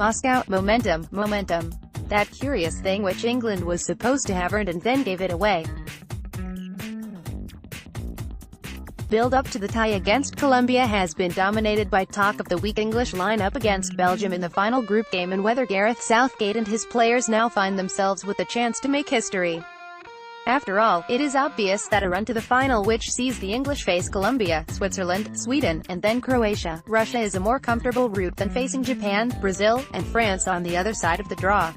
Moscow, momentum. That curious thing which England was supposed to have earned and then gave it away. Build up to the tie against Colombia has been dominated by talk of the weak English lineup against Belgium in the final group game and whether Gareth Southgate and his players now find themselves with a chance to make history. After all, it is obvious that a run to the final which sees the English face Colombia, Switzerland, Sweden, and then Croatia, Russia is a more comfortable route than facing Japan, Brazil, and France on the other side of the draw.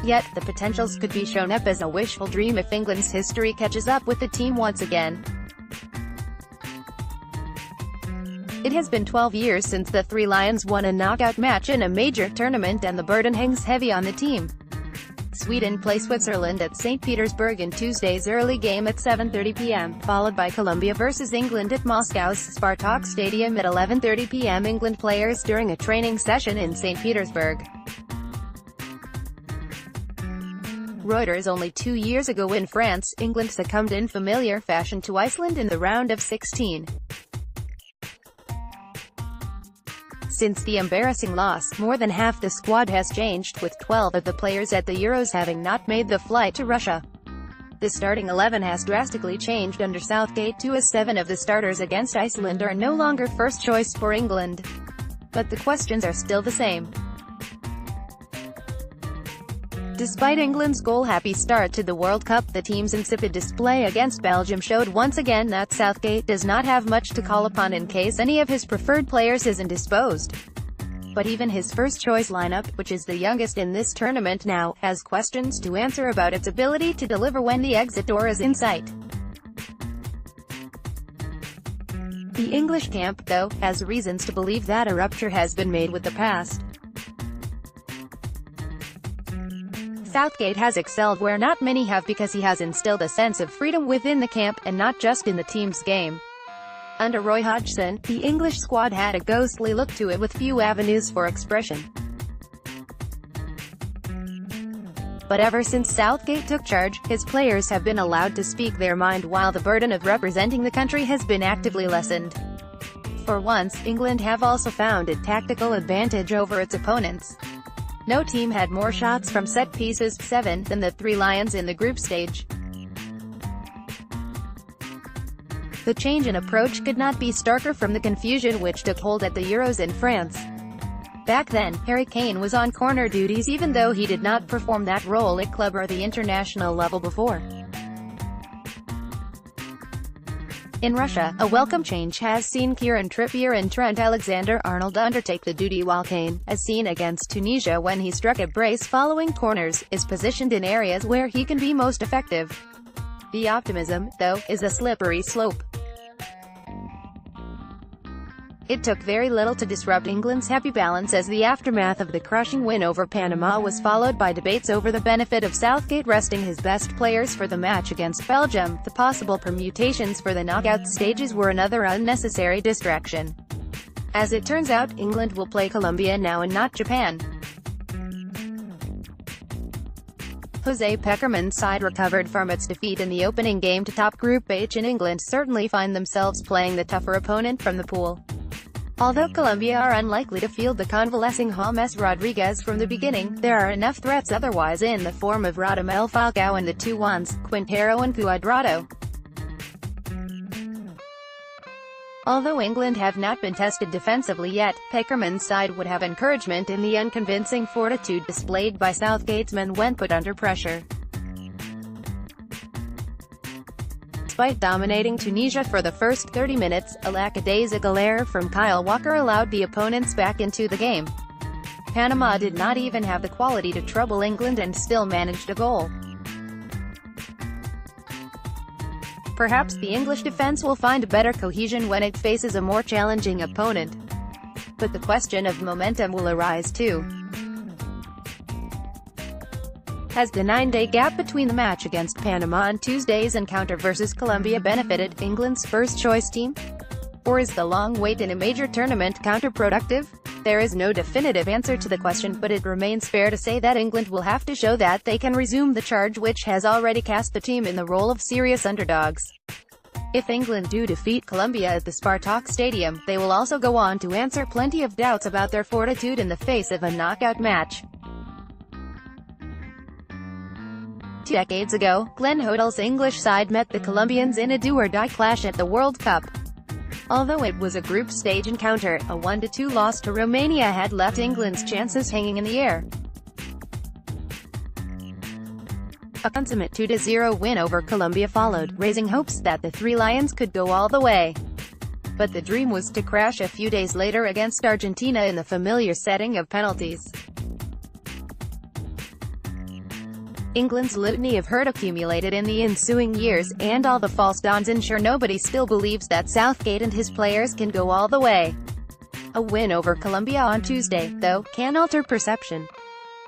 Yet, the potentials could be shown up as a wishful dream if England's history catches up with the team once again. It has been 12 years since the Three Lions won a knockout match in a major tournament and the burden hangs heavy on the team. Sweden play Switzerland at St. Petersburg in Tuesday's early game at 7:30 p.m., followed by Colombia vs England at Moscow's Spartak Stadium at 11:30 p.m. England players during a training session in St. Petersburg. Reuters: only 2 years ago in France, England succumbed in familiar fashion to Iceland in the round of 16. Since the embarrassing loss, more than half the squad has changed, with 12 of the players at the Euros having not made the flight to Russia. The starting 11 has drastically changed under Southgate too, as 7 of the starters against Iceland are no longer first choice for England. But the questions are still the same. Despite England's goal-happy start to the World Cup, the team's insipid display against Belgium showed once again that Southgate does not have much to call upon in case any of his preferred players isn't disposed. But even his first-choice lineup, which is the youngest in this tournament now, has questions to answer about its ability to deliver when the exit door is in sight. The English camp, though, has reasons to believe that a rupture has been made with the past. Southgate has excelled where not many have because he has instilled a sense of freedom within the camp, and not just in the team's game. Under Roy Hodgson, the English squad had a ghostly look to it with few avenues for expression. But ever since Southgate took charge, his players have been allowed to speak their mind while the burden of representing the country has been actively lessened. For once, England have also found a tactical advantage over its opponents. No team had more shots from set pieces, 7, than the Three Lions in the group stage. The change in approach could not be starker from the confusion which took hold at the Euros in France. Back then, Harry Kane was on corner duties even though he did not perform that role at club or the international level before. In Russia, a welcome change has seen Kieran Trippier and Trent Alexander-Arnold undertake the duty while Kane, as seen against Tunisia when he struck a brace following corners, is positioned in areas where he can be most effective. The optimism, though, is a slippery slope. It took very little to disrupt England's happy balance as the aftermath of the crushing win over Panama was followed by debates over the benefit of Southgate resting his best players for the match against Belgium. The possible permutations for the knockout stages were another unnecessary distraction. As it turns out, England will play Colombia now and not Japan. Jose Pekerman's side recovered from its defeat in the opening game to top Group H, and England certainly find themselves playing the tougher opponent from the pool. Although Colombia are unlikely to field the convalescing James Rodriguez from the beginning, there are enough threats otherwise in the form of Radamel Falcao and the two Juans, Quintero and Cuadrado. Although England have not been tested defensively yet, Pekerman's side would have encouragement in the unconvincing fortitude displayed by Southgate's men when put under pressure. Despite dominating Tunisia for the first 30 minutes, a lackadaisical error from Kyle Walker allowed the opponents back into the game. Panama did not even have the quality to trouble England and still managed a goal. Perhaps the English defense will find better cohesion when it faces a more challenging opponent. But the question of momentum will arise too. Has the 9-day gap between the match against Panama and Tuesday's encounter versus Colombia benefited England's first-choice team? Or is the long wait in a major tournament counterproductive? There is no definitive answer to the question, but it remains fair to say that England will have to show that they can resume the charge which has already cast the team in the role of serious underdogs. If England do defeat Colombia at the Spartak Stadium, they will also go on to answer plenty of doubts about their fortitude in the face of a knockout match. 2 decades ago, Glenn Hoddle's English side met the Colombians in a do-or-die clash at the World Cup. Although it was a group stage encounter, a 1-2 loss to Romania had left England's chances hanging in the air. A consummate 2-0 win over Colombia followed, raising hopes that the Three Lions could go all the way. But the dream was to crash a few days later against Argentina in the familiar setting of penalties. England's litany of hurt accumulated in the ensuing years, and all the false dawns ensure nobody still believes that Southgate and his players can go all the way. A win over Colombia on Tuesday, though, can alter perception.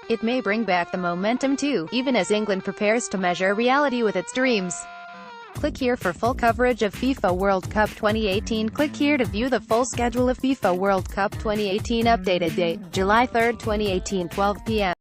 It may bring back the momentum too, even as England prepares to measure reality with its dreams. Click here for full coverage of FIFA World Cup 2018. Click here to view the full schedule of FIFA World Cup 2018. Updated date, July 3, 2018, 12 p.m.